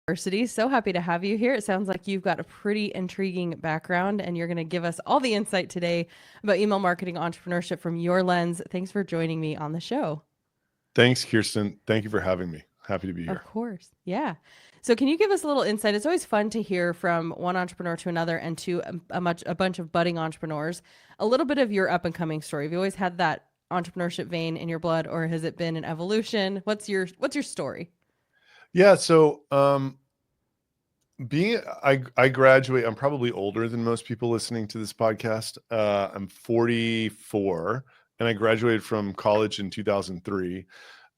University. So happy to have you here. It sounds like you've got a pretty intriguing background and you're going to give us all the insight today about email marketing entrepreneurship from your lens. Thanks for joining me on the show. Thanks, Kirsten. Thank you for having me. Happy to be Of here. course. Yeah. So can you give us a little insight? It's always fun to hear from one entrepreneur to another and to a bunch of budding entrepreneurs. A little bit of your up and coming story. Have you always had that entrepreneurship vein in your blood, or has it been an evolution? What's your story? Yeah, so I graduate. I'm probably older than most people listening to this podcast. I'm 44, and I graduated from college in 2003.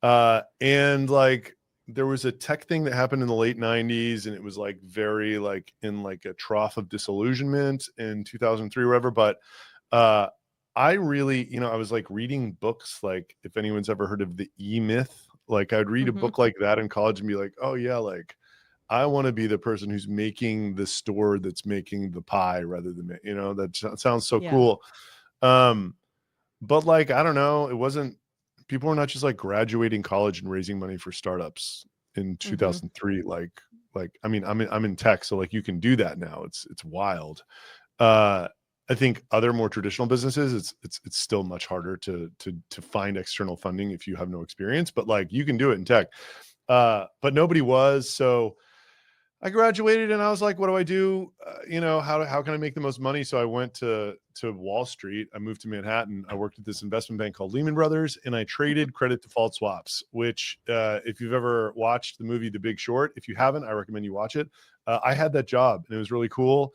And like there was a tech thing that happened in the late 90s, and it was like very like in like a trough of disillusionment in 2003 or whatever. But uh, I really, I was like reading books. Like if anyone's ever heard of the E-Myth, like I'd read a Mm-hmm. book like that in college and be like, oh yeah, like I want to be the person who's making the store that's making the pie rather than me. That sounds so Yeah. cool. Um, but like, I don't know, it wasn't, people were not just like graduating college and raising money for startups in Mm-hmm. 2003. I mean, I'm in tech, so like you can do that now. It's wild. Uh, I think other more traditional businesses, it's still much harder to find external funding if you have no experience, but like you can do it in tech. But nobody was. So I graduated and I was like, what do I do? How can I make the most money? So I went to Wall Street. I moved to Manhattan. I worked at this investment bank called Lehman Brothers, and I traded credit default swaps, which if you've ever watched the movie The Big Short, if you haven't, I recommend you watch it. I had that job and it was really cool.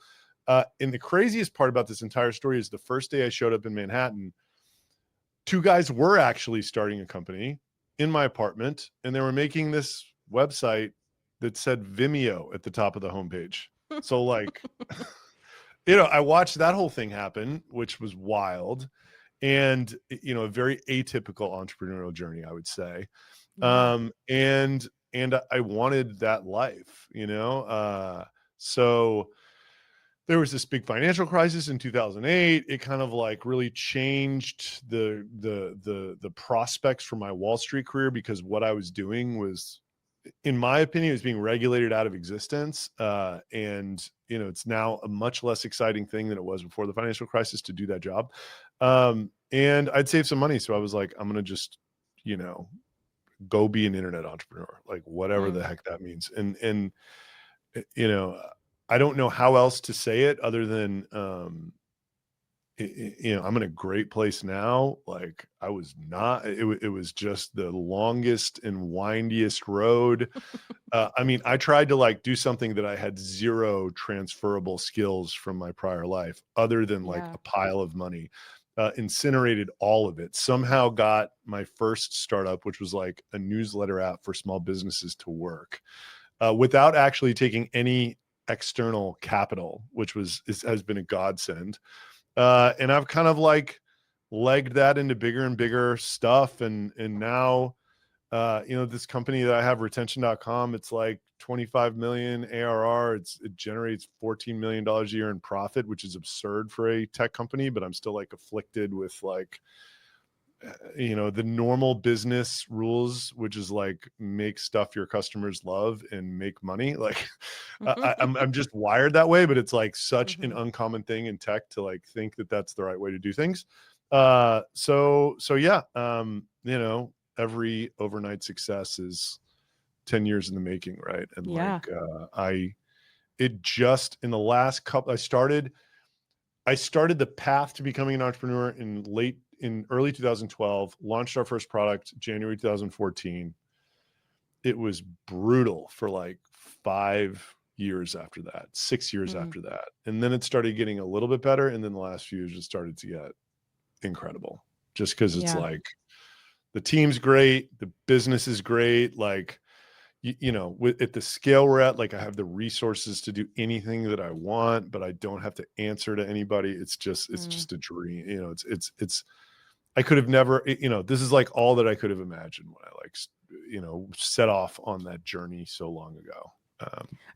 And the craziest part about this entire story is the first day I showed up in Manhattan, two guys were actually starting a company in my apartment, and they were making this website that said Vimeo at the top of the homepage. So like, I watched that whole thing happen, which was wild and, a very atypical entrepreneurial journey, I would say. Yeah. And I wanted that life, so there was this big financial crisis in 2008. It kind of like really changed the prospects for my Wall Street career, because what I was doing was, in my opinion, is being regulated out of existence. And it's now a much less exciting thing than it was before the financial crisis to do that job. And I'd save some money. So I was like, I'm going to just, go be an internet entrepreneur, like whatever Mm. the heck that means. And, you know, I don't know how else to say it other than, I'm in a great place now. Like I was not, it was just the longest and windiest road. I mean, I tried to like do something that I had zero transferable skills from my prior life other than like Yeah. a pile of money. Incinerated all of it, somehow got my first startup, which was like a newsletter app for small businesses to work without actually taking any external capital, which has been a godsend. And I've kind of like legged that into bigger and bigger stuff. And now, this company that I have, retention.com, it's like 25 million ARR. It generates $14 million a year in profit, which is absurd for a tech company, but I'm still like afflicted with like, the normal business rules, which is like make stuff your customers love and make money. Like I'm just wired that way, but it's like such an Mm-hmm. uncommon thing in tech to like think that that's the right way to do things. So yeah, every overnight success is 10 years in the making, right? And Yeah. like it just in the last couple, I started the path to becoming an entrepreneur in early 2012, launched our first product January 2014. It was brutal for like 5 years after that, 6 years Mm. after that. And then it started getting a little bit better. And then the last few years just started to get incredible, just because it's Yeah. like the team's great, the business is great. Like, at the scale we're at, like I have the resources to do anything that I want, but I don't have to answer to anybody. It's Mm. just a dream. I could have never, this is like all that I could have imagined when I like, set off on that journey so long ago.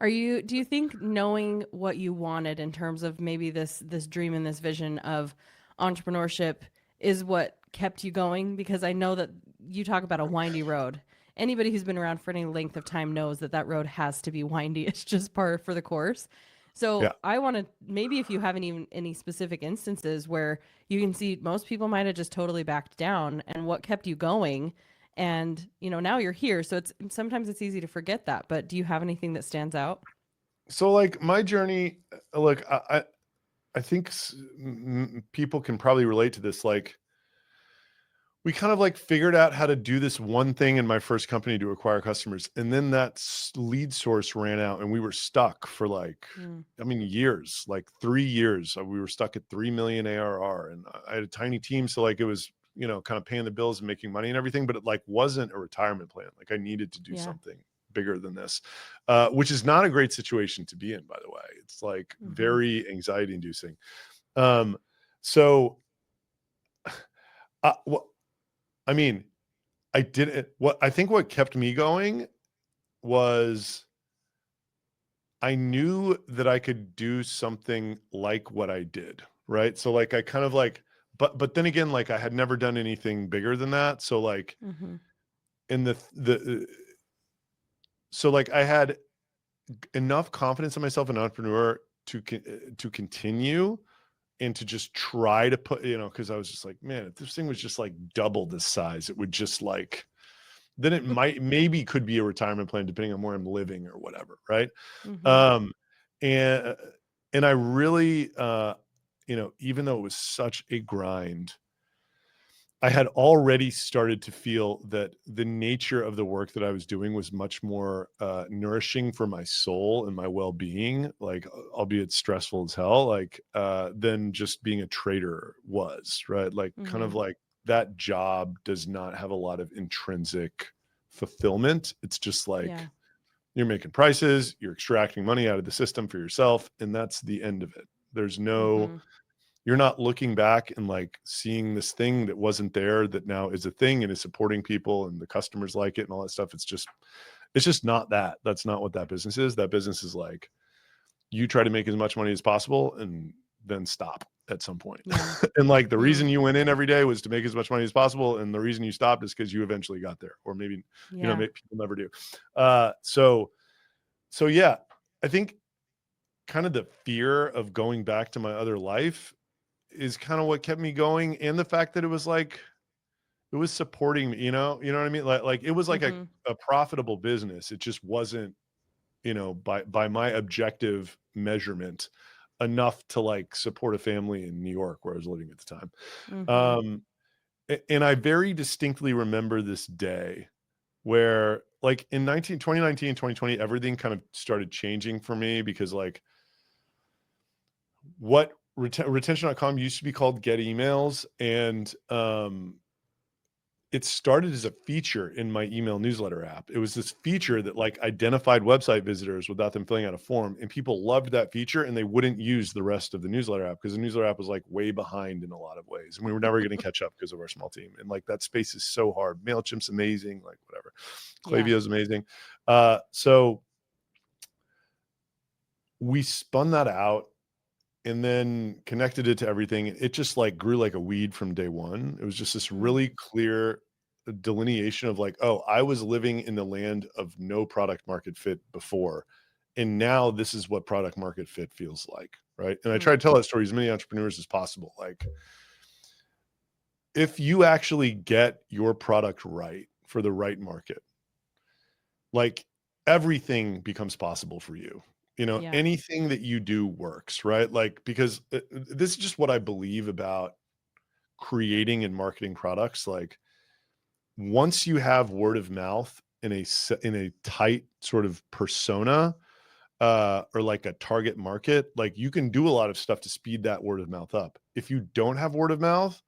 Do you think knowing what you wanted in terms of maybe this dream and this vision of entrepreneurship is what kept you going? Because I know that you talk about a windy road anybody who's been around for any length of time knows that that road has to be windy. It's just par for the course. So Yeah. I want to, maybe if you haven't even any specific instances where you can see most people might have just totally backed down, and what kept you going. And, now you're here. So sometimes it's easy to forget that, but do you have anything that stands out? So like my journey, look, I think people can probably relate to this. Like, we kind of like figured out how to do this one thing in my first company to acquire customers. And then that lead source ran out and we were stuck for like, Mm. years, like 3 years. We were stuck at 3 million ARR, and I had a tiny team. So like it was, kind of paying the bills and making money and everything, but it like wasn't a retirement plan. Like I needed to do Yeah. something bigger than this, which is not a great situation to be in, by the way. It's like Mm-hmm. very anxiety inducing. So what, I mean, I didn't. I think what kept me going was I knew that I could do something like what I did, right? So like I kind of like, but then again, like I had never done anything bigger than that. So like Mm-hmm. in so like I had enough confidence in myself, an entrepreneur, to continue and to just try to put, because I was just like, man, if this thing was just like double this size, it would just like, then it maybe could be a retirement plan depending on where I'm living or whatever, right? Mm-hmm. Um, and and I really, even though it was such a grind, I had already started to feel that the nature of the work that I was doing was much more nourishing for my soul and my well-being, like albeit stressful as hell, like than just being a trader was, right? Like kind Mm-hmm. of like that job does not have a lot of intrinsic fulfillment. It's just Yeah. like you're making prices, you're extracting money out of the system for yourself, and that's the end of it. There's no, Mm-hmm. you're not looking back and like seeing this thing that wasn't there that now is a thing and is supporting people and the customers like it and all that stuff. It's just not that. That's not what that business is. That business is like you try to make as much money as possible and then stop at some point. Yeah. And like the Mm. reason you went in every day was to make as much money as possible. And the reason you stopped is because you eventually got there, or maybe, Yeah. people never do. So yeah, I think kind of the fear of going back to my other life is kind of what kept me going. And the fact that it was like, it was supporting me, what I mean? Like it was like a, Mm-hmm. a profitable business. It just wasn't, by my objective measurement enough to like support a family in New York where I was living at the time. Mm-hmm. Um, and I very distinctly remember this day where like in 2019, 2020, everything kind of started changing for me because like what retention.com used to be called Get Emails. And it started as a feature in my email newsletter app. It was this feature that like identified website visitors without them filling out a form. And people loved that feature and they wouldn't use the rest of the newsletter app because the newsletter app was like way behind in a lot of ways. And we were never going to catch up because of our small team. And like that space is so hard. MailChimp's amazing, like whatever. Yeah. Klaviyo's amazing. So we spun that out and then connected it to everything. It just like grew like a weed from day one. It was just this Mm. really clear delineation of like, oh, I was living in the land of no product market fit before. And now this is what product market fit feels like. Right. And I try Mm. to tell that story to as many entrepreneurs as possible. Like if you actually get your product right for the right market, like everything becomes possible for you. Yeah. Anything that you do works, right? Like, because this is just what I believe about creating and marketing products. Like once you have word of mouth in a tight sort of persona, or like a target market, like you can do a lot of stuff to speed that word of mouth up. If you don't have word of mouth,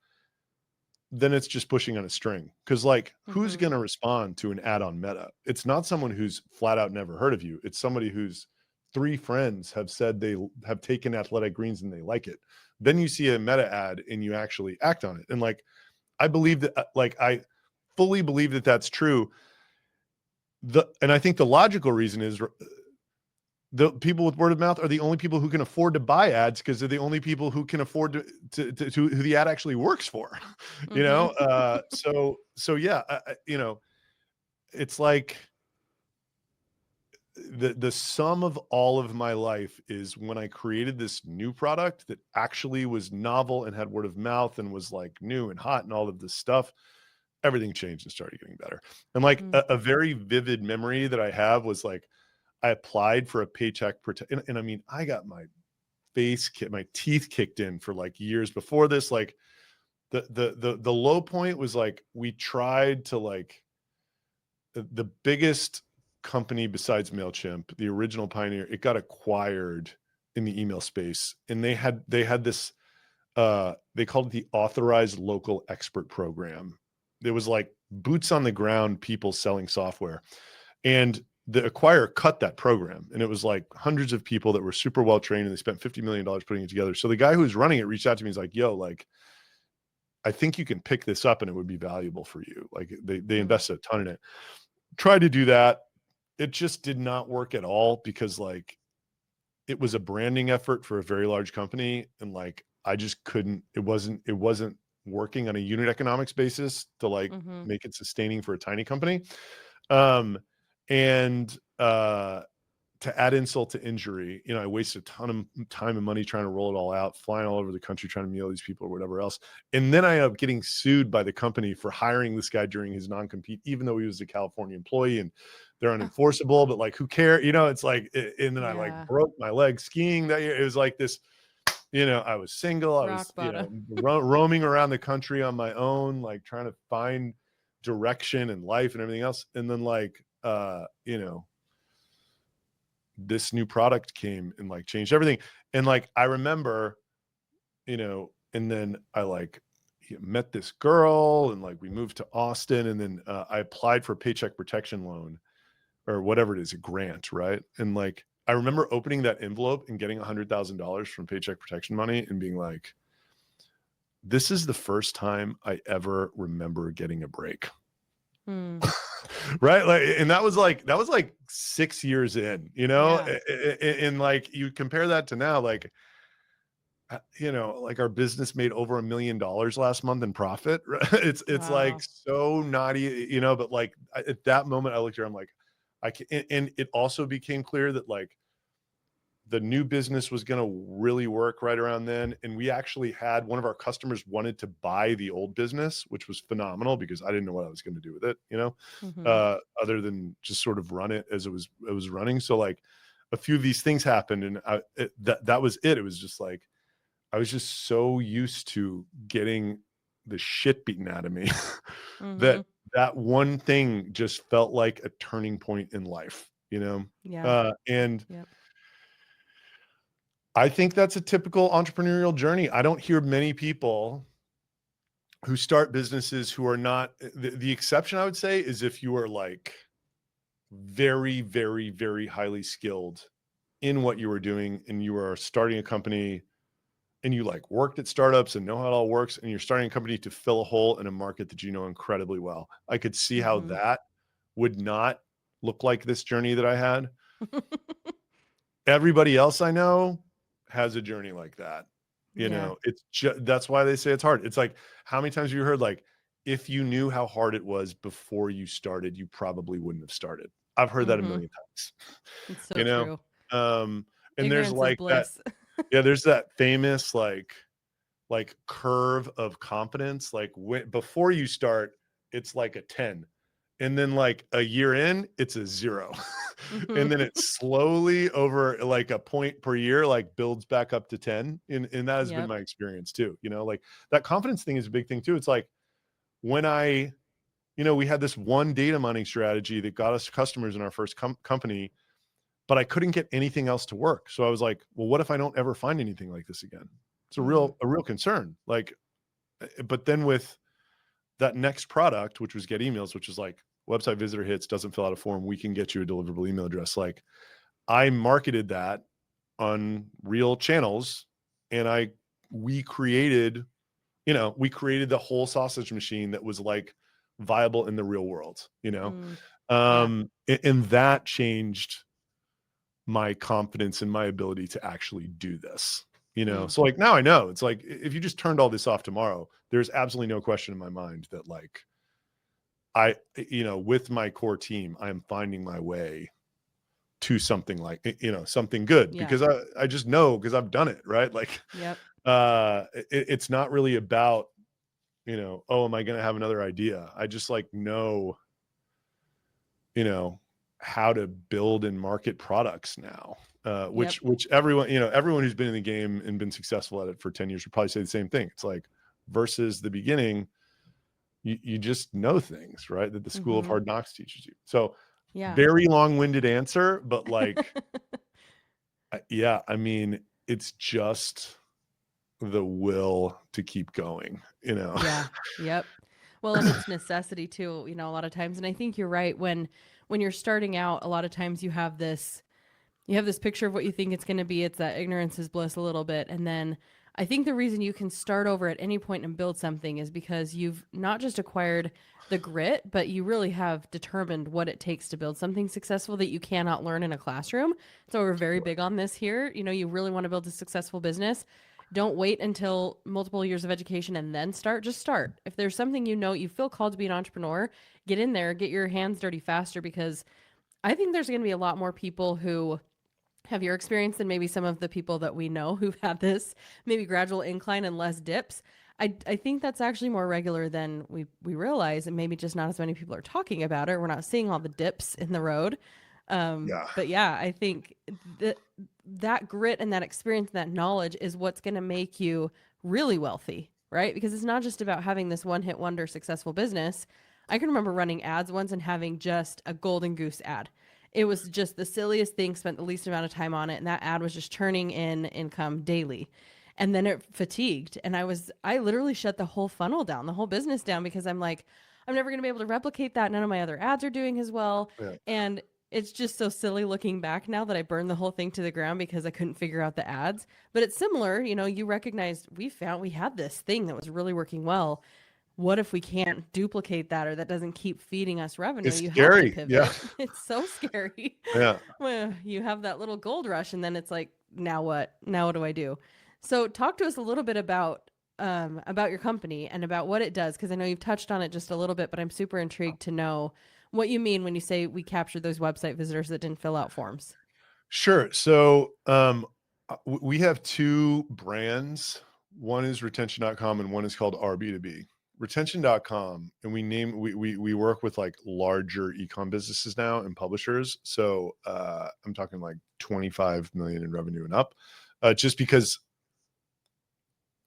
then it's just pushing on a string. Cause like, who's Mm-hmm. going to respond to an ad on Meta? It's not someone who's flat out never heard of you. It's somebody whose 3 friends have said they have taken athletic greens and they like it. Then you see a Meta ad and you actually act on it. And like, I believe that, I fully believe that that's true. And I think the logical reason is the people with word of mouth are the only people who can afford to buy ads because they're the only people who can afford to who the ad actually works for. Mm-hmm. So yeah, it's like the sum of all of my life is when I created this new product that actually was novel and had word of mouth and was like new and hot and all of this stuff, everything changed and started getting better. And like Mm. a very vivid memory that I have was like, I applied for a paycheck protection. And I mean, I got my my teeth kicked in for like years before this. Like the low point was like, we tried to like the biggest company besides MailChimp, the original pioneer, it got acquired in the email space. And they had this, they called it the authorized local expert program. There was like boots on the ground people selling software. And the acquirer cut that program. And it was like hundreds of people that were super well trained and they spent $50 million putting it together. So the guy who was running it reached out to me. He's like, yo, like, I think you can pick this up and it would be valuable for you. Like they invested a ton in it. Tried to do that. It just did not work at all because like it was a branding effort for a very large company. And like, I just couldn't, it wasn't working on a unit economics basis to like make it sustaining for a tiny company. And to add insult to injury, you know, I wasted a ton of time and money trying to roll it all out, flying all over the country, trying to meet all these people or whatever else. And then I ended up getting sued by the company for hiring this guy during his non-compete, even though he was a California employee and they're unenforceable, but like, who cares? You know, it's like, and then I like broke my leg skiing that year. It was like this, you know, I was single. I was, you know, roaming around the country on my own, like trying to find direction and life and everything else. And then like, you know, this new product came and like changed everything. And like, I remember, you know, and then I like met this girl and like we moved to Austin and then I applied for a paycheck protection loan or whatever it is, a grant. Right. And like, I remember opening that envelope and getting $100,000 from paycheck protection money and being like, this is the first time I ever remember getting a break. Right. Like, and that was like 6 years in, you know, and like you compare that to now, like, you know, like our business made over $1 million last month in profit. Right? It's like so naughty, you know, but like at that moment I looked here, I'm like, I can, and it also became clear that like the new business was going to really work right around then. And we actually had one of our customers wanted to buy the old business, which was phenomenal because I didn't know what I was going to do with it, you know, other than just sort of run it as it was running. So like a few of these things happened and that was it. It was just like, I was just so used to getting the shit beaten out of me that one thing just felt like a turning point in life, you know? And I think that's a typical entrepreneurial journey. I don't hear many people who start businesses who are not the exception. I would say is if you are like very, very, very highly skilled in what you were doing and you are starting a company and you like worked at startups and know how it all works and you're starting a company to fill a hole in a market that you know incredibly well. I could see how that would not look like this journey that I had. Everybody else I know has a journey like that. You know, it's just, that's why they say it's hard. It's like, how many times have you heard, like, if you knew how hard it was before you started, you probably wouldn't have started. I've heard that a million times, It's so you know? true. And Ignorance there's like that, there's that famous, like curve of confidence. Like before you start, it's like a 10. And then like a year in, it's a 0. And then it slowly over like a point per year, like builds back up to 10. And that has been my experience too. You know, like that confidence thing is a big thing too. It's like when you know, we had this one data mining strategy that got us customers in our first company, but I couldn't get anything else to work. So I was like, well, what if I don't ever find anything like this again? It's a real concern. Like, but then with that next product, which was Get Emails, which is like website visitor hits, doesn't fill out a form, we can get you a deliverable email address. Like I marketed that on real channels and we created the whole sausage machine that was like viable in the real world, you know? And that changed my confidence in my ability to actually do this. You know, so like now I know it's like if you just turned all this off tomorrow, there's absolutely no question in my mind that like with my core team, I'm finding my way to something like, something good, Yeah. because I just know, because I've done it, right? Like, Yep. it's not really about, oh, am I going to have another idea? I just like know, how to build and market products now, Yep. which everyone who's been in the game and been successful at it for 10 years would probably say the same thing. It's like, versus the beginning, you just know things, right? That the school of Mm-hmm. hard knocks teaches you. So Yeah. very long-winded answer, but like, yeah, I mean, it's just the will to keep going, Yeah. Yep. Well, and it's necessity too, a lot of times. And I think you're right. When you're starting out, a lot of times you have this picture of what you think it's going to be. It's that ignorance is bliss a little bit. And then I think the reason you can start over at any point and build something is because you've not just acquired the grit, but you really have determined what it takes to build something successful that you cannot learn in a classroom. So we're very big on this here. You really want to build a successful business. Don't wait until multiple years of education and then start. Just start. If there's something you feel called to be an entrepreneur, get in there, get your hands dirty faster, because I think there's going to be a lot more people who have your experience than maybe some of the people that we know who've had this maybe gradual incline and less dips. I think that's actually more regular than we realize, and maybe just not as many people are talking about it. We're not seeing all the dips in the road. Yeah. But yeah, I think that grit and that experience and that knowledge is what's going to make you really wealthy, right? Because it's not just about having this one hit wonder successful business. I can remember running ads once and having just a golden goose ad. It was just the silliest thing, spent the least amount of time on it, and that ad was just turning in income daily. And then it fatigued, and I literally shut the whole funnel down, the whole business down, because I'm like, I'm never going to be able to replicate that. None of my other ads are doing as well. Yeah. And it's just so silly looking back now that I burned the whole thing to the ground because I couldn't figure out the ads. But it's similar, you recognized we had this thing that was really working well. What if we can't duplicate that, or that doesn't keep feeding us revenue? It's You have to scary. Yeah. pivot. It's so scary. Yeah. Well, you have that little gold rush, and then it's like, now what? Now what do I do? So talk to us a little bit about your company and about what it does, because I know you've touched on it just a little bit, but I'm super intrigued to know what you mean when you say we captured those website visitors that didn't fill out forms. Sure. So we have two brands. One is retention.com and one is called RB2B. Retention.com, and we work with like larger ecom businesses now and publishers. So I'm talking like 25 million in revenue and up. Just because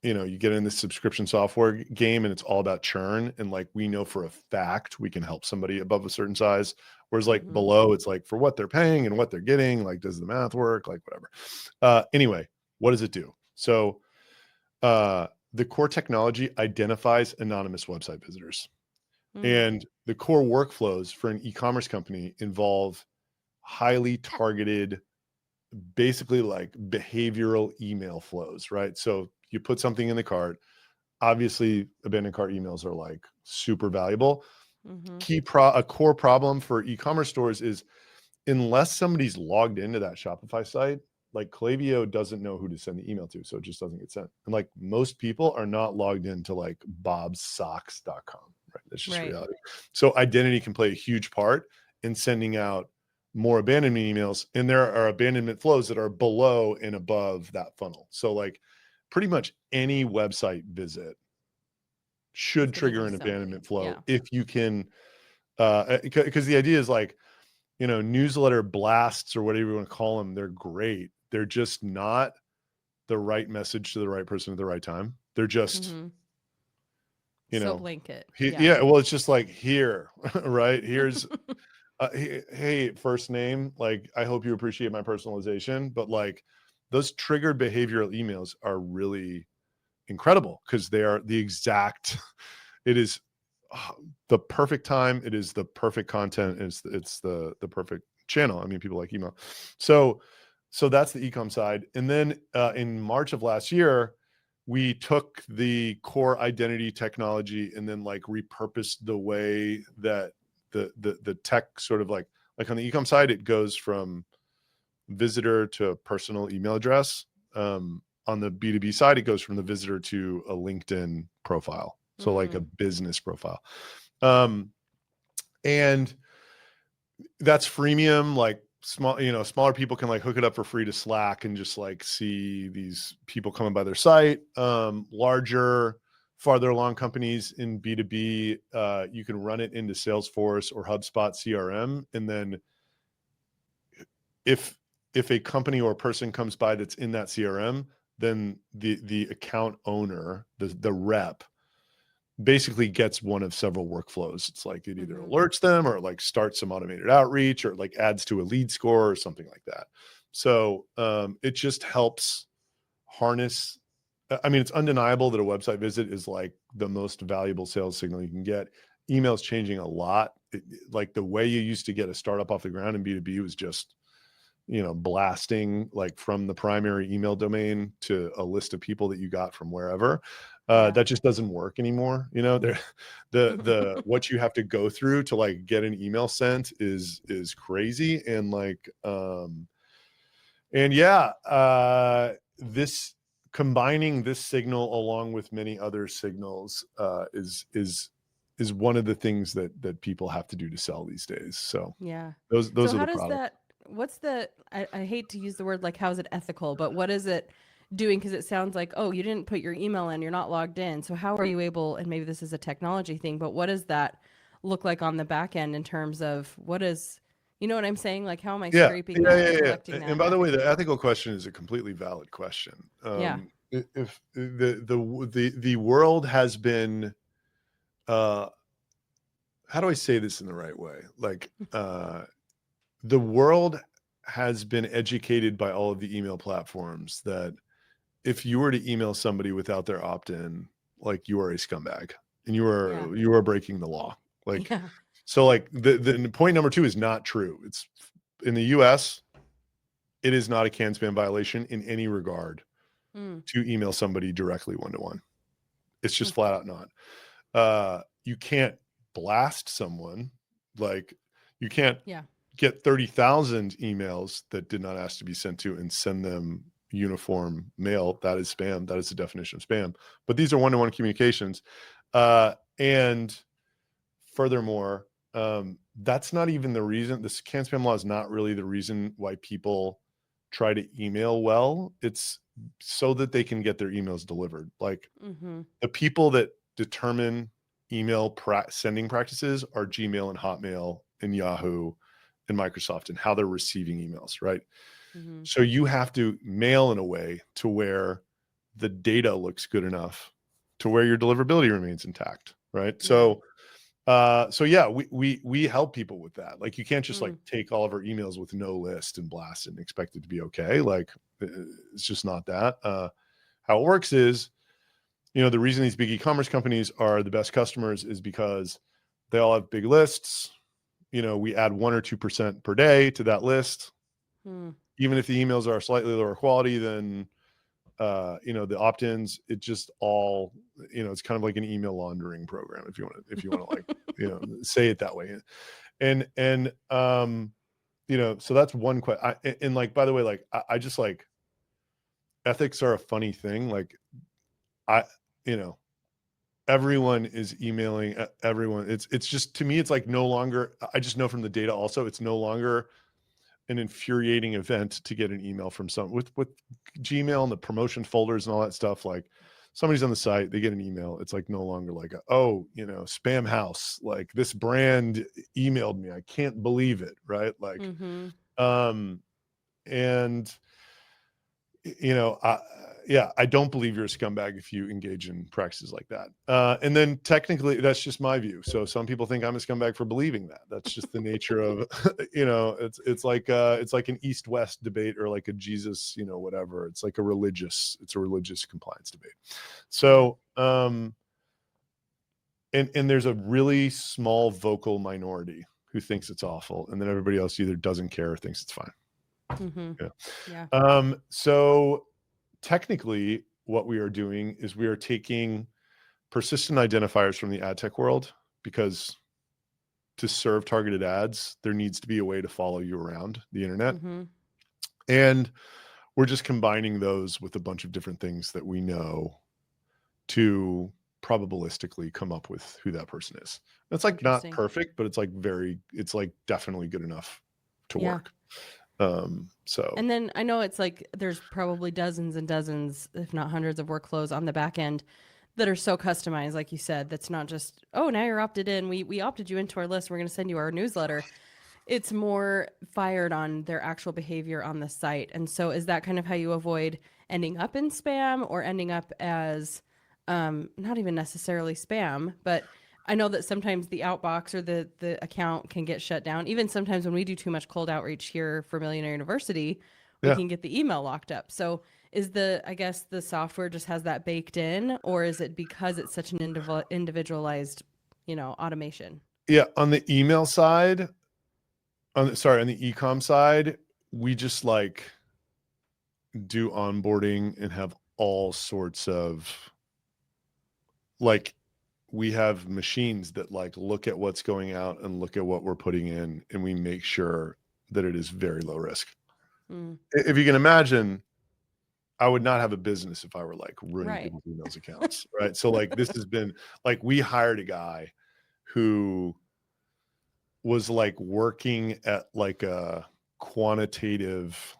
you get in this subscription software game and it's all about churn, and like we know for a fact we can help somebody above a certain size, whereas like Mm-hmm. below, it's like for what they're paying and what they're getting, like does the math work, like whatever. Anyway, what does it do? So the core technology identifies anonymous website visitors, Mm. and the core workflows for an e-commerce company involve highly targeted, basically like behavioral email flows, right? So you put something in the cart. Obviously, abandoned cart emails are like super valuable. Mm-hmm. A core problem for e-commerce stores is, unless somebody's logged into that Shopify site, like Klaviyo doesn't know who to send the email to, so it just doesn't get sent. And like most people are not logged into like bobsocks.com, right? That's just Right. reality. So identity can play a huge part in sending out more abandonment emails, and there are abandonment flows that are below and above that funnel. So like pretty much any website visit should It's going to trigger do an something. abandonment flow Yeah. if you can, because the idea is like, newsletter blasts or whatever you want to call them, they're great. They're just not the right message to the right person at the right time. They're just, Mm-hmm. you So know, blanket. Yeah. yeah, well, it's just like here, right? Here's, hey, first name, like, I hope you appreciate my personalization, but like those triggered behavioral emails are really incredible because they are the exact, it is the perfect time. It is the perfect content. It's the perfect channel. I mean, people like email. So that's the ecom side. And then in March of last year, we took the core identity technology and then like repurposed the way that the tech sort of like on the ecom side, it goes from visitor to personal email address. On the B2B side, it goes from the visitor to a LinkedIn profile. So like a business profile. And that's freemium, like smaller people can like hook it up for free to Slack and just like see these people coming by their site. Larger, farther along companies in B2B, you can run it into Salesforce or HubSpot CRM. And then if a company or a person comes by that's in that CRM, then the account owner, the rep, basically gets one of several workflows. It's like it either alerts them or it like starts some automated outreach or it like adds to a lead score or something like that. So it just helps harness. I mean, it's undeniable that a website visit is like the most valuable sales signal you can get. Email's changing a lot. Like the way you used to get a startup off the ground in B2B was just, blasting like from the primary email domain to a list of people that you got from wherever. That just doesn't work anymore. The what you have to go through to like get an email sent is crazy. And like, this combining this signal along with many other signals is one of the things that people have to do to sell these days. So Yeah. those So are how the does products. that, I hate to use the word like, how is it ethical, but what is it doing? Because it sounds like, oh, you didn't put your email in, you're not logged in. So how are you able, and maybe this is a technology thing, but what does that look like on the back end in terms of what is, you know what I'm saying? Like, how am I Yeah, scraping that and yeah. collecting And that? by the way, the ethical question is a completely valid question. Yeah. If the world has been, how do I say this in the right way? Like, the world has been educated by all of the email platforms that if you were to email somebody without their opt-in, like you are a scumbag and you Yeah. are breaking the law. Like, Yeah. so like the point number 2 is not true. It's in the US, it is not a CAN spam violation in any regard Mm. to email somebody directly one-to-one. It's Hmm. just flat out not. You can't blast someone. Like you can't Yeah. get 30,000 emails that did not ask to be sent to and send them uniform mail. That is spam. That is the definition of spam. But these are one-to-one communications. And furthermore, that's not even the reason. This CAN spam law is not really the reason why people try to email well. It's so that they can get their emails delivered. Like Mm-hmm. the people that determine email sending practices are Gmail and Hotmail and Yahoo and Microsoft and how they're receiving emails, right? Mm-hmm. So you have to mail in a way to where the data looks good enough to where your deliverability remains intact, right? Yeah. So yeah, we help people with that. Like you can't just like Mm. take all of our emails with no list and blast it and expect it to be okay. Like it's just not that. How it works is, the reason these big e-commerce companies are the best customers is because they all have big lists. We add 1 or 2% per day to that list. Mm. Even if the emails are slightly lower quality than, the opt-ins, it just all, it's kind of like an email laundering program if you want to like, say it that way. So that's one question. And like, by the way, like, I just like ethics are a funny thing. Like I, you know, everyone is emailing everyone. It's just, to me, it's like no longer, I just know from the data also, it's no longer an infuriating event to get an email from some with Gmail and the promotion folders and all that stuff. Like somebody's on the site, they get an email. It's like no longer like, spam house, like this brand emailed me. I can't believe it. Right. Like, Mm-hmm. and I don't believe you're a scumbag if you engage in practices like that. And then technically, that's just my view. So some people think I'm a scumbag for believing that. That's just the nature of, it's like an East-West debate or like a Jesus, whatever. It's like a religious compliance debate. So, and there's a really small vocal minority who thinks it's awful, and then everybody else either doesn't care or thinks it's fine. Mm-hmm. Yeah. Yeah. So technically what we are doing is we are taking persistent identifiers from the ad tech world, because to serve targeted ads, there needs to be a way to follow you around the internet. Mm-hmm. And we're just combining those with a bunch of different things that we know to probabilistically come up with who that person is. It's like not Interesting. perfect, but it's like definitely good enough to Yeah. work. So And then I know it's like there's probably dozens and dozens, if not hundreds of workflows on the back end that are so customized, like you said, that's not just, oh, now you're opted in. We opted you into our list. We're going to send you our newsletter. It's more fired on their actual behavior on the site. And so is that kind of how you avoid ending up in spam or ending up as not even necessarily spam, but I know that sometimes the outbox or the account can get shut down. Even sometimes when we do too much cold outreach here for Millionaire University, we yeah. can get the email locked up. So is I guess the software just has that baked in, or is it because it's such an individualized, automation? Yeah. On the email side, on the e-com side, we just like do onboarding and have all sorts of like, we have machines that like look at what's going out and look at what we're putting in, and we make sure that it is very low risk. Mm, If you can imagine, I would not have a business if I were like ruining right. people's emails accounts, right? So like this has been like, we hired a guy who was like working at like a quantitative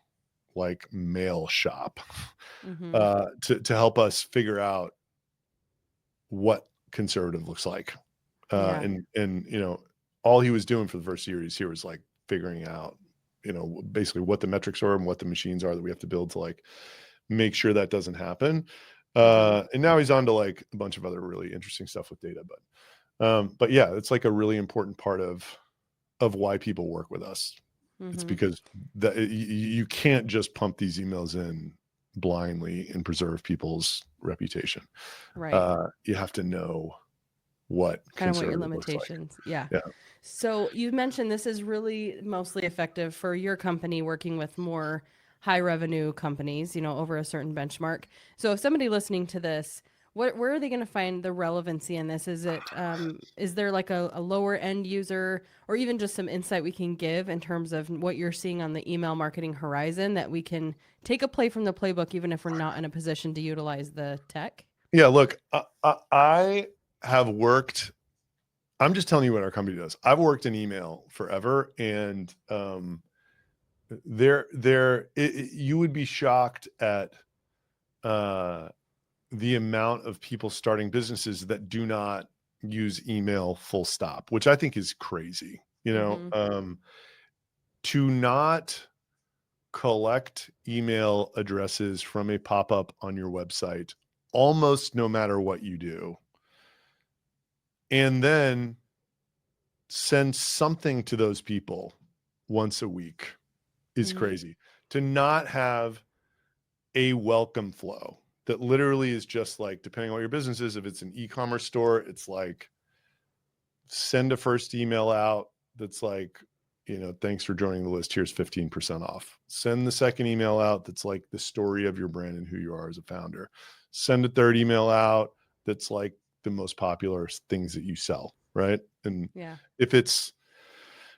like mail shop Mm-hmm. to help us figure out what conservative looks like. Yeah. And all he was doing for the first year he's here was like figuring out, basically what the metrics are and what the machines are that we have to build to like make sure that doesn't happen. Mm-hmm. And now he's on to like a bunch of other really interesting stuff with data. But yeah, it's like a really important part of why people work with us. It's Mm-hmm. because you can't just pump these emails in blindly and preserve people's reputation. Right. You have to know what Kind of what your conservative looks like. limitations. Yeah. Yeah. So you mentioned this is really mostly effective for your company working with more high revenue companies, over a certain benchmark. So if somebody listening to this, where are they going to find the relevancy in this? Is there like a lower end user or even just some insight we can give in terms of what you're seeing on the email marketing horizon that we can take a play from the playbook, even if we're not in a position to utilize the tech? Yeah. Look, I have worked. I'm just telling you what our company does. I've worked in email forever, and you would be shocked at the amount of people starting businesses that do not use email full stop, which I think is crazy. Mm-hmm. To not collect email addresses from a pop-up on your website, almost no matter what you do, and then send something to those people once a week is Mm-hmm. crazy. To not have a welcome flow that literally is just like, depending on what your business is, if it's an e-commerce store, it's like send a first email out that's like, thanks for joining the list, here's 15% off. Send the second email out that's like the story of your brand and who you are as a founder. Send a third email out that's like the most popular things that you sell, right? And Yeah. if it's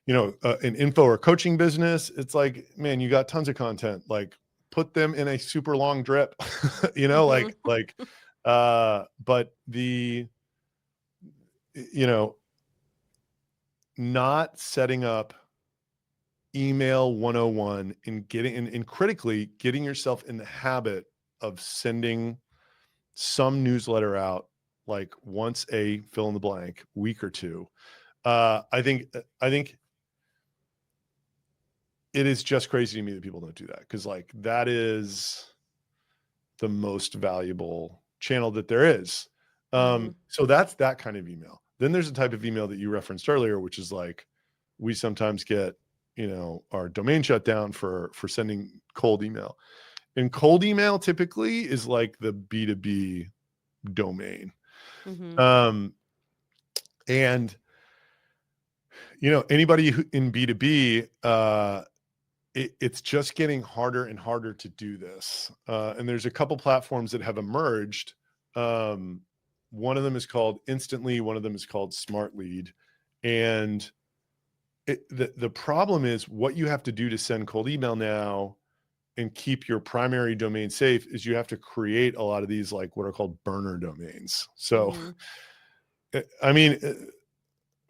an info or coaching business, it's like, man, you got tons of content, like put them in a super long drip, Mm-hmm. but you know, not setting up email 101 and and critically getting yourself in the habit of sending some newsletter out like once a fill in the blank week or two. I think it is just crazy to me that people don't do that, because like that is the most valuable channel that there is. Mm-hmm. So that's that kind of email. Then there's a type of email that you referenced earlier, which is like, we sometimes get, our domain shut down for sending cold email. And cold email typically is like the B2B domain. Mm-hmm. Um, and anybody in B2B, it's just getting harder and harder to do this. And there's a couple platforms that have emerged. One of them is called Instantly. One of them is called Smart Lead. And the problem is what you have to do to send cold email now and keep your primary domain safe is you have to create a lot of these like what are called burner domains. So, I mean,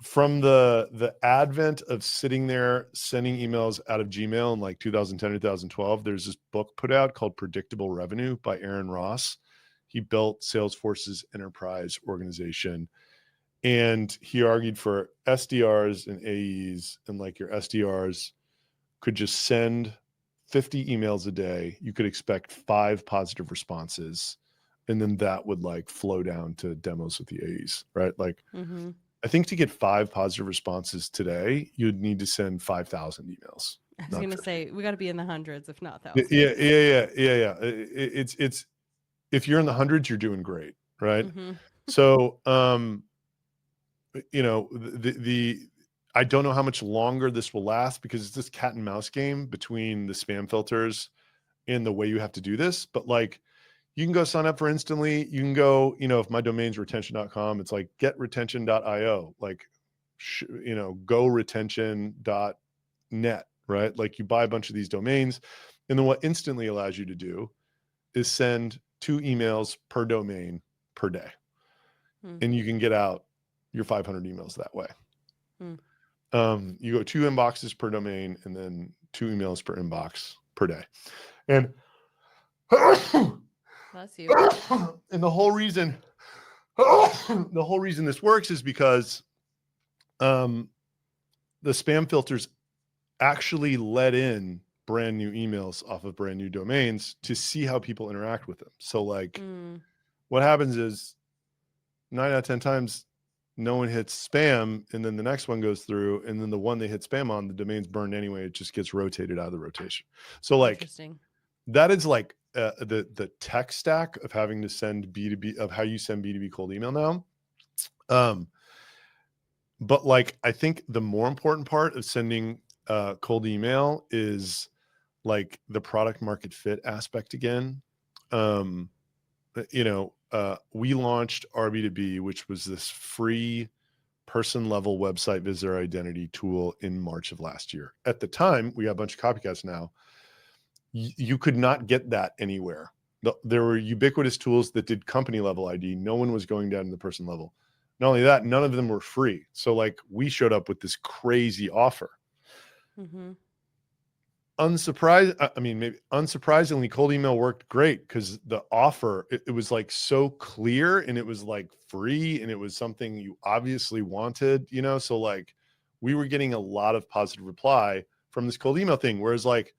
from the advent of sitting there sending emails out of Gmail in like 2010 2012, there's this book put out called Predictable Revenue by Aaron Ross. He built Salesforce's enterprise organization, and he argued for SDRs and AEs, and like your SDRs could just send 50 emails a day. You could expect 5 positive responses, and then that would like flow down to demos with the AEs, right? Like, I think to get 5 positive responses today, you'd need to send 5,000 emails. I was going to say, we got to be in the hundreds, if not thousands. Yeah. It's if you're in the hundreds, you're doing great, right? So, you know, I don't know how much longer this will last because it's this cat and mouse game between the spam filters and the way you have to do this. But like, you can go sign up for Instantly. You can go, you know, if my domain's retention.com, it's like getretention.io, like, you know, goretention.net, right? Like you buy a bunch of these domains. And then what Instantly allows you to do is send 2 emails per domain per day. And you can get out your 500 emails that way. You go 2 inboxes per domain and then 2 emails per inbox per day. And bless you. And the whole reason this works is because the spam filters actually let in brand new emails off of brand new domains to see how people interact with them. So like what happens is 9 out of 10 times no one hits spam, and then the next one goes through, and then the one they hit spam on, the domain's burned anyway. It just gets rotated out of the rotation. So like that is like the tech stack of having to send B2B, of how you send B2B cold email now. But like, I think the more important part of sending cold email is like the product market fit aspect again. You know, we launched RB2B, which was this free person level website visitor identity tool in March of last year. At the time, we got a bunch of copycats now. You could not get that anywhere. There were ubiquitous tools that did company level ID. No one was going down to the person level. Not only that, none of them were free. So like we showed up with this crazy offer. Unsurprisingly, cold email worked great because the offer, it was like so clear, and it was like free, and it was something you obviously wanted, you know? So like we were getting a lot of positive reply from this cold email thing. Whereas like,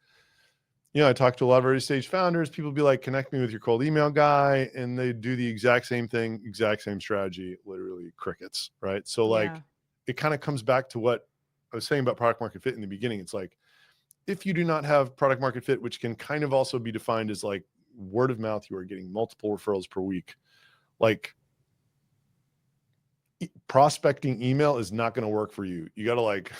you know, I talked to a lot of early stage founders, people be like, connect me with your cold email guy. And they do the exact same thing, exact same strategy, literally crickets, right? So like, it kind of comes back to what I was saying about product market fit in the beginning. It's like, if you do not have product market fit, which can kind of also be defined as like word of mouth, you are getting multiple referrals per week. Like prospecting email is not going to work for you. You got to like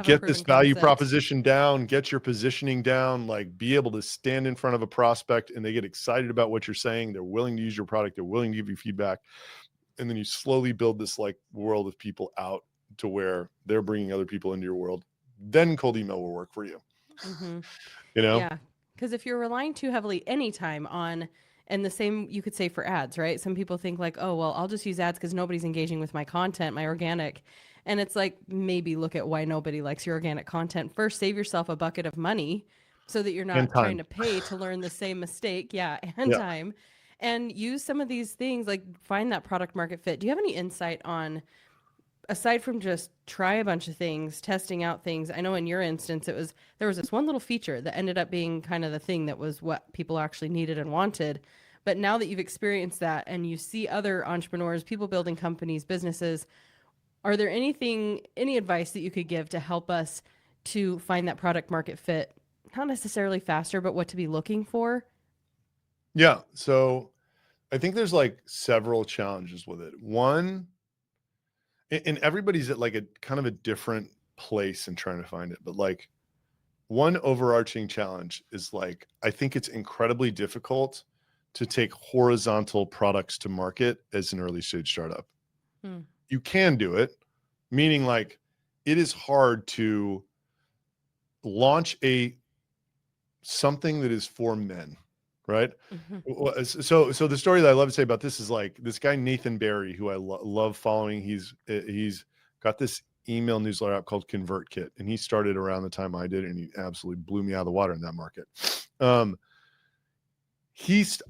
get this value proposition down, get your positioning down, like be able to stand in front of a prospect and they get excited about what you're saying. They're willing to use your product. They're willing to give you feedback. And then you slowly build this like world of people out to where they're bringing other people into your world. Then cold email will work for you. You know? Yeah. Because if you're relying too heavily anytime on, and the same you could say for ads, right? Some people think like, oh, well, I'll just use ads because nobody's engaging with my content, my organic. And it's like, maybe look at why nobody likes your organic content. First, save yourself a bucket of money so that you're not trying to pay to learn the same mistake. And time. And use some of these things, like find that product market fit. Do you have any insight on, aside from just try a bunch of things, testing out things? I know in your instance, there was this one little feature that ended up being kind of the thing that was what people actually needed and wanted. But now that you've experienced that and you see other entrepreneurs, people building companies, businesses, are there any advice that you could give to help us to find that product market fit? Not necessarily faster, but what to be looking for? Yeah. So I think there's like several challenges with it. One, and everybody's at like a kind of a different place in trying to find it, but like one overarching challenge is like, I think it's incredibly difficult to take horizontal products to market as an early stage startup. You can do it, meaning like it is hard to launch a something that is for men, right? Mhm. So the story that I love to say about this is like this guy Nathan Barry, who I love following. He's got this email newsletter app called ConvertKit, and he started around the time I did, and he absolutely blew me out of the water in that market.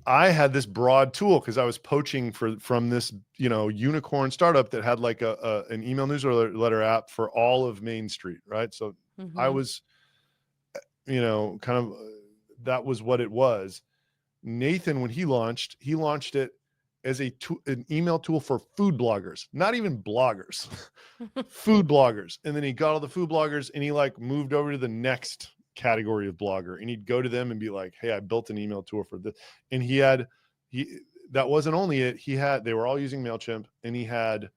I had this broad tool because I was poaching from this unicorn startup that had like an email newsletter app for all of Main Street, right? So I Mhm. was kind of that was what it was. Nathan, when he launched it as an email tool for food bloggers, not even bloggers, food bloggers. And then he got all the food bloggers and he like moved over to the next category of blogger, and he'd go to them and be like, hey, I built an email tool for this. And that wasn't only it. They were all using MailChimp, and he had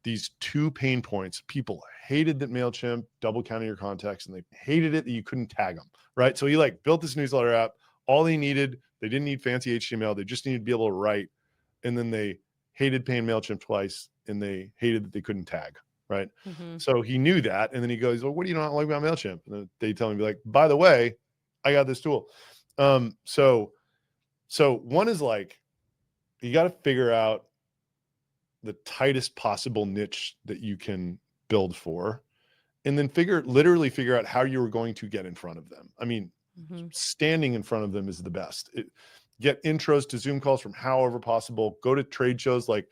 these two pain points. People hated that MailChimp double counted your contacts, and they hated it that you couldn't tag them, right? So he like built this newsletter app. All they didn't need fancy HTML. They just needed to be able to write. And then they hated paying MailChimp twice, and they hated that they couldn't tag, right? Mhm. So he knew that. And then he goes, well, what do you not like about MailChimp? And then they tell him, be like, by the way, I got this tool. So one is like, you got to figure out the tightest possible niche that you can build for, and then literally figure out how you're going to get in front of them. I mean, Mhm. standing in front of them is the best. Get intros to Zoom calls from however possible. Go to trade shows, like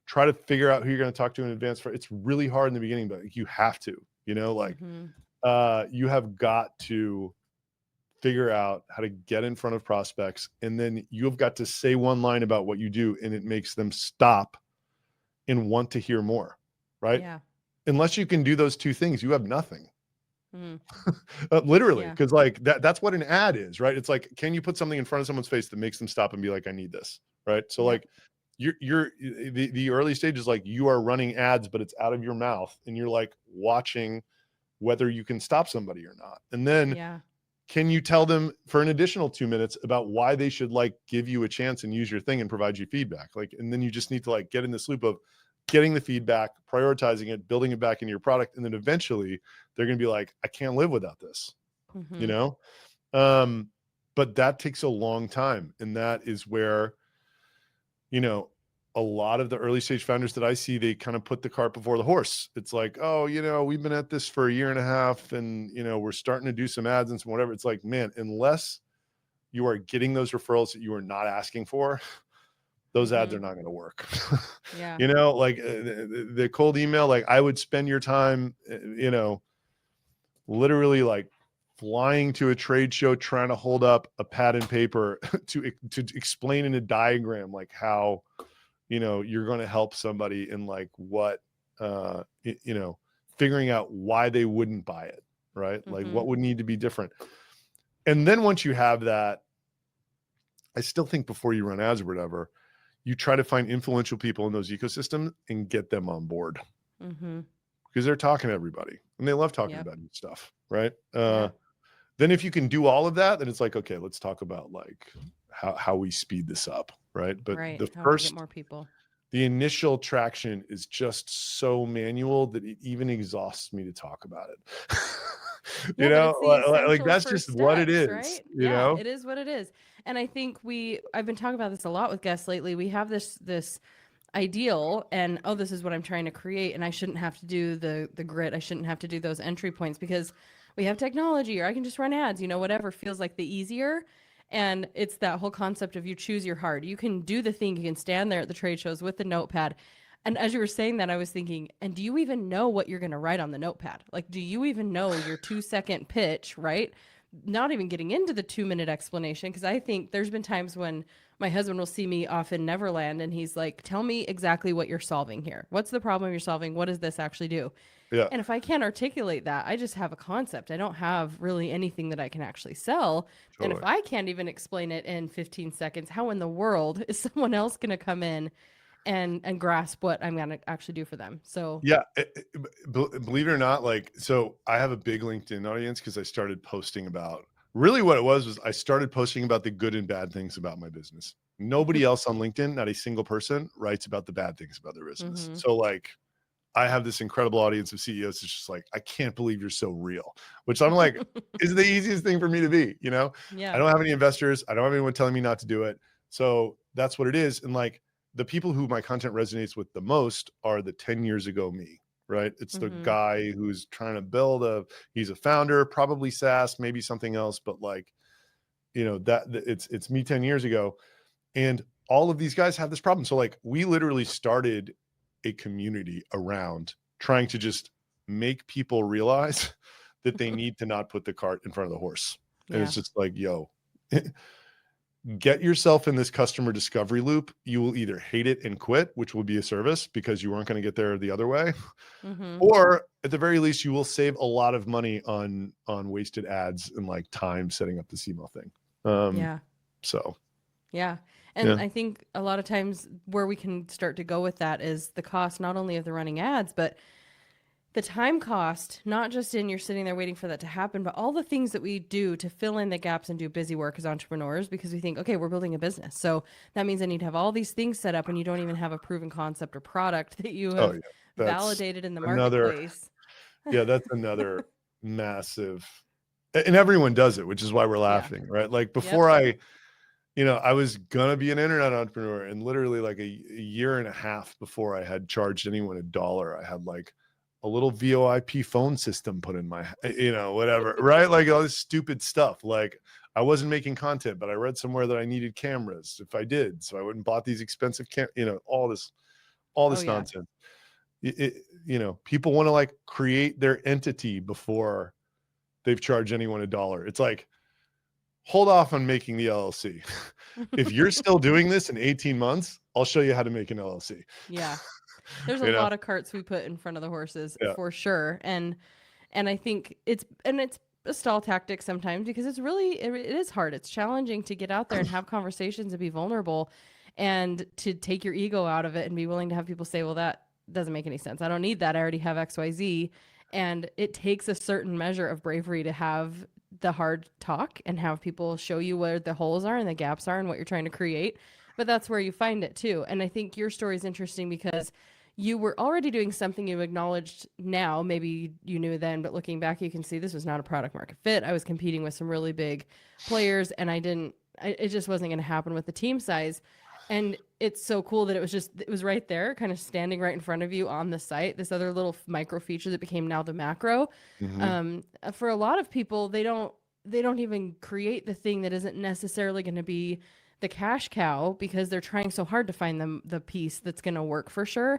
try to figure out who you're going to talk to in advance. It's really hard in the beginning, but you have to, Mhm. you have got to figure out how to get in front of prospects. And then you've got to say one line about what you do, and it makes them stop and want to hear more, right? Yeah. Unless you can do those two things, you have nothing. Mm. Literally, Yeah. because like that's what an ad is, right? It's like, can you put something in front of someone's face that makes them stop and be like, I need this, right? So Yep. like the early stages, like you are running ads, but it's out of your mouth, and you're like watching whether you can stop somebody or not. And then Yeah. can you tell them for an additional 2 minutes about why they should like give you a chance and use your thing and provide you feedback? Like, and then you just need to like get in this loop of getting the feedback, prioritizing it, building it back into your product. And then eventually they're going to be like, I can't live without this, you Mhm. know? But that takes a long time. And that is where, a lot of the early stage founders that I see, they kind of put the cart before the horse. It's like, oh, we've been at this for a year and a half, and, we're starting to do some ads and some whatever. It's like, man, unless you are getting those referrals that you are not asking for, those ads are Mhm. not going to work. Yeah. Like the cold email, like I would spend your time, literally like flying to a trade show, trying to hold up a pad and paper to explain in a diagram, like how, you're going to help somebody in like what, figuring out why they wouldn't buy it, right? Like Mhm. what would need to be different. And then once you have that, I still think before you run ads or whatever, you try to find influential people in those ecosystems and get them on board, Mhm. because they're talking to everybody and they love talking Yep. about new stuff, right? Yeah. Then if you can do all of that, then it's like, okay, let's talk about like how we speed this up, right? But Right. How do we get more people? the initial traction is just so manual that it even exhausts me to talk about it. Yeah, but it's the Like essential that's first just what it steps, is, right? Yeah, it is what it is. And I think I've been talking about this a lot with guests lately. We have this ideal, and oh, this is what I'm trying to create, and I shouldn't have to do the grit. I shouldn't have to do those entry points because we have technology, or I can just run ads, whatever feels like the easier. And it's that whole concept of you choose your hard. You can do the thing, you can stand there at the trade shows with the notepad. And as you were saying that, I was thinking, and do you even know what you're going to write on the notepad? Like, do you even know your 2-second pitch, right? Not even getting into the 2-minute explanation. Cause I think there's been times when my husband will see me off in Neverland and he's like, tell me exactly what you're solving here. What's the problem you're solving? What does this actually do? Yeah, And if I can't articulate that, I just have a concept. I don't have really anything that I can actually sell. And if totally. I can't even explain it in 15 seconds, how in the world is someone else going to come in and grasp what I'm going to actually do for them? So, Yeah, believe it or not, like, so I have a big LinkedIn audience because I started posting about, really what it was I started posting about the good and bad things about my business. Nobody else on LinkedIn, not a single person, writes about the bad things about their business. mhm. So like I have this incredible audience of CEOs. It's just like, I can't believe you're so real, which I'm like, is the easiest thing for me to be, you know? I Yeah. don't have any investors. I don't have anyone telling me not to do it. So that's what it is. And like the people who my content resonates with the most are the 10 years ago me, right? It's the Mm-hmm. guy who's trying to he's a founder, probably SaaS, maybe something else, but like, you know, it's me 10 years ago. And all of these guys have this problem. So like we literally started a community around trying to just make people realize that they need to not put the cart in front of the horse. And Yeah. it's just like, yo, get yourself in this customer discovery loop. You will either hate it and quit, which will be a service because you weren't going to get there the other way. Mm-hmm. Or at the very least, you will save a lot of money on wasted ads and like time setting up this email thing. Yeah. So Yeah. yeah. And I think a lot of times where we can start to go with that is the cost, not only of the running ads, but the time cost, not just in you're sitting there waiting for that to happen, but all the things that we do to fill in the gaps and do busy work as entrepreneurs because we think, okay, we're building a business. So that means I need to have all these things set up and you don't even have a proven concept or product that you Oh have yeah. That's validated in the another, marketplace. yeah, that's another massive, and everyone does it, which is why we're Yeah. laughing, right? Like Yep. before I was gonna be an internet entrepreneur, and literally like a year and a half before I had charged anyone $1, I had like a little VoIP phone system put in my, whatever, right? Like all this stupid stuff. Like I wasn't making content, but I read somewhere that I needed cameras if I did. So I went and bought these expensive all Oh, this yeah. nonsense. People want to like create their entity before they've charged anyone $1. It's like, hold off on making the LLC. If you're still doing this in 18 months, I'll show you how to make an LLC. Yeah. There's a you know? lot of carts we put in front of the horses Yeah. for sure. And I think it's a stall tactic sometimes because it is hard. It's challenging to get out there and have conversations and be vulnerable and to take your ego out of it and be willing to have people say, well, that doesn't make any sense. I don't need that. I already have XYZ. And it takes a certain measure of bravery to have the hard talk and have people show you where the holes are and the gaps are and what you're trying to create. But that's where you find it too. And I think your story is interesting because you were already doing something you acknowledged now. Maybe you knew then, but looking back, you can see this was not a product market fit. I was competing with some really big players and it just wasn't going to happen with the team size. And it's so cool that it was right there, kind of standing right in front of you on the site. This other little micro feature that became now the macro. Mm-hmm. For a lot of people, they don't even create the thing that isn't necessarily going to be the cash cow because they're trying so hard to find the piece that's going to work for sure.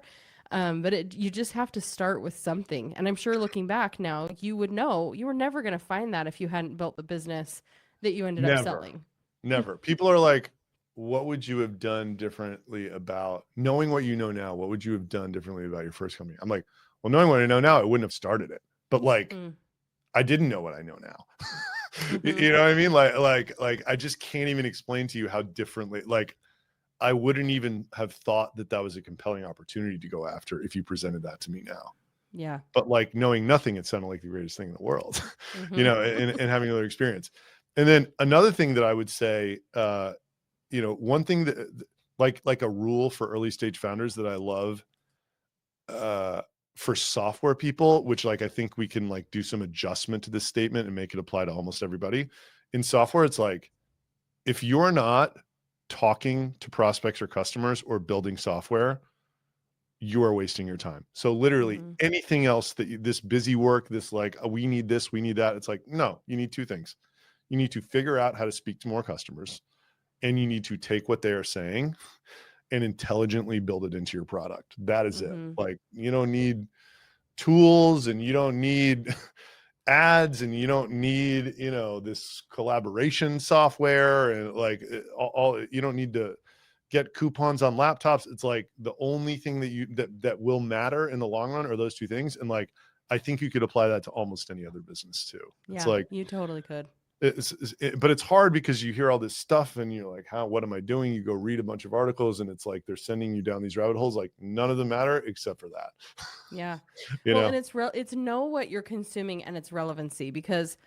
But you just have to start with something. And I'm sure looking back now, you would know you were never going to find that if you hadn't built the business that you ended up selling. Never. People are like, what would you have done differently about knowing what you know now? What would you have done differently about your first company? I'm like, well, knowing what I know now, I wouldn't have started it. But like, I didn't know what I know now. Mm-hmm. You know what I mean? Like I just can't even explain to you how differently, like I wouldn't even have thought that was a compelling opportunity to go after if you presented that to me now. Yeah. But like knowing nothing, it sounded like the greatest thing in the world, Mm-hmm. and having another experience. And then another thing that I would say, one thing that like a rule for early stage founders that I love, for software people, which like I think we can like do some adjustment to this statement and make it apply to almost everybody. In software, it's like if you're not talking to prospects or customers or building software, you are wasting your time. So literally anything else this busy work, this like, we need this, we need that. It's like, no, you need two things. You need to figure out how to speak to more customers, and you need to take what they are saying and intelligently build it into your product. That is it. Like you don't need tools and you don't need ads and you don't need, this collaboration software and like all you don't need to get coupons on laptops. It's like the only thing that will matter in the long run are those two things. And like, I think you could apply that to almost any other business too. It's Yeah, like, you totally could. but it's hard because you hear all this stuff and you're like, what am I doing? You go read a bunch of articles and it's like they're sending you down these rabbit holes. Like none of them matter except for that. Yeah. you Well, know and it's know what you're consuming and its relevancy because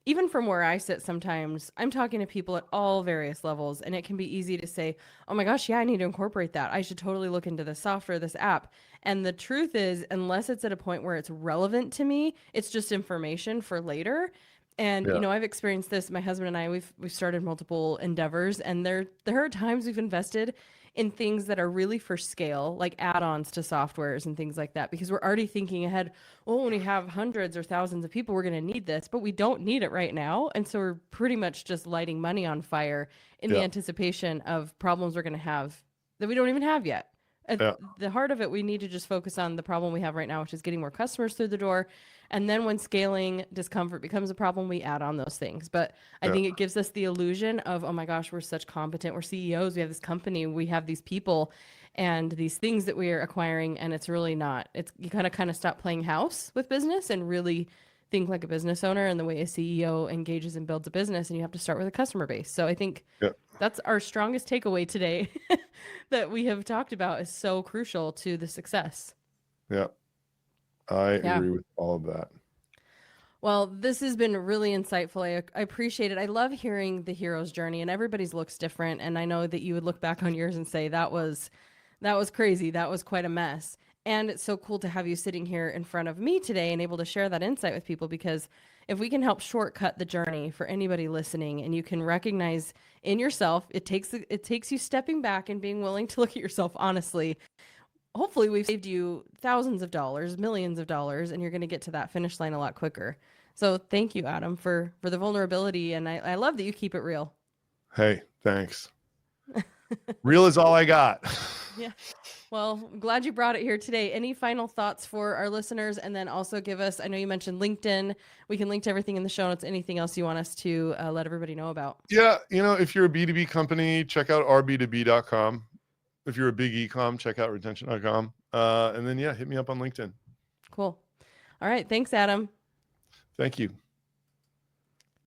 even from where I sit, sometimes I'm talking to people at all various levels, and it can be easy to say, oh my gosh, yeah, I need to incorporate that. I should totally look into this software, this app. And the truth is, unless it's at a point where it's relevant to me, it's just information for later. And Yeah. I've experienced this. My husband and I, we've started multiple endeavors, and there are times we've invested in things that are really for scale, like add-ons to softwares and things like that, because we're already thinking ahead. Well, when we have hundreds or thousands of people, we're going to need this, but we don't need it right now, and so we're pretty much just lighting money on fire in the Yeah. anticipation of problems we're going to have that we don't even have yet. At Yeah. the heart of it, we need to just focus on the problem we have right now, which is getting more customers through the door. And then when scaling discomfort becomes a problem, we add on those things. But I Yeah. think it gives us the illusion of, oh my gosh, we're such competent, we're CEOs, we have this company, we have these people and these things that we are acquiring, and it's really not. It's you kind of stop playing house with business and really think like a business owner and the way a CEO engages and builds a business, and you have to start with a customer base. So I think Yeah. that's our strongest takeaway today that we have talked about is so crucial to the success. Yeah. I Yeah. agree with all of that. Well, this has been really insightful. I appreciate it. I love hearing the hero's journey, and everybody's looks different. And I know that you would look back on yours and say that was crazy. That was quite a mess. And it's so cool to have you sitting here in front of me today and able to share that insight with people, because if we can help shortcut the journey for anybody listening, and you can recognize in yourself, it takes you stepping back and being willing to look at yourself honestly. Hopefully we've saved you thousands of dollars, millions of dollars, and you're going to get to that finish line a lot quicker. So thank you, Adam, for the vulnerability. And I love that you keep it real. Hey, thanks. Real is all I got. Yeah. Well, I'm glad you brought it here today. Any final thoughts for our listeners? And then also give us, I know you mentioned LinkedIn. We can link to everything in the show notes. Anything else you want us to let everybody know about? Yeah. If you're a B2B company, check out rb2b.com. If you're a big e-com, check out retention.com. And then, hit me up on LinkedIn. Cool. All right. Thanks, Adam. Thank you.